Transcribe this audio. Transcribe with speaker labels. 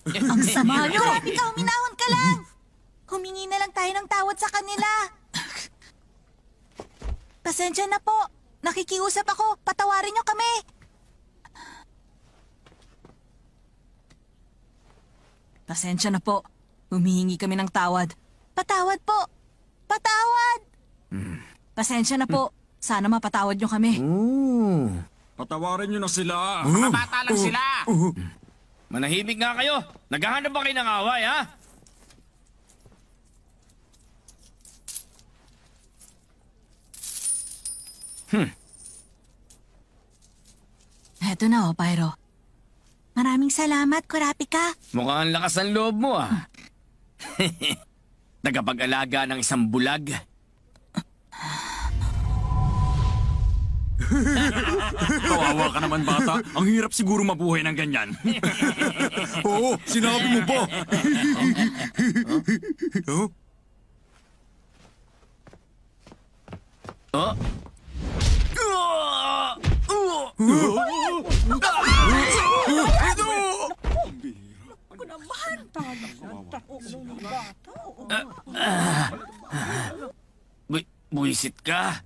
Speaker 1: Ang sama nyo! Kurapika, huminahon ka lang! Humingi na lang tayo ng tawad sa kanila. Pasensya na po. Nakikiusap ako. Patawarin nyo kami. Pasensya na po. Humihingi kami ng tawad. Patawad po. Patawad! Pasensya na po. Sana mapatawad nyo kami.
Speaker 2: Patawarin nyo na sila.
Speaker 3: Mga bata lang sila. Manahimik nga kayo. Naghahanap ba kayo ng away, ha?
Speaker 1: Eto na Pyro. Maraming salamat, Kurapika.
Speaker 3: Mukhang ang lakas ng loob mo, ah. Tagapag-alaga ng isang bulag.
Speaker 2: Kawawa ka naman, bata. Ang hirap siguro mabuhay ng ganyan.
Speaker 4: Oo, sinabi mo ba?
Speaker 3: Oh? Buisit ka.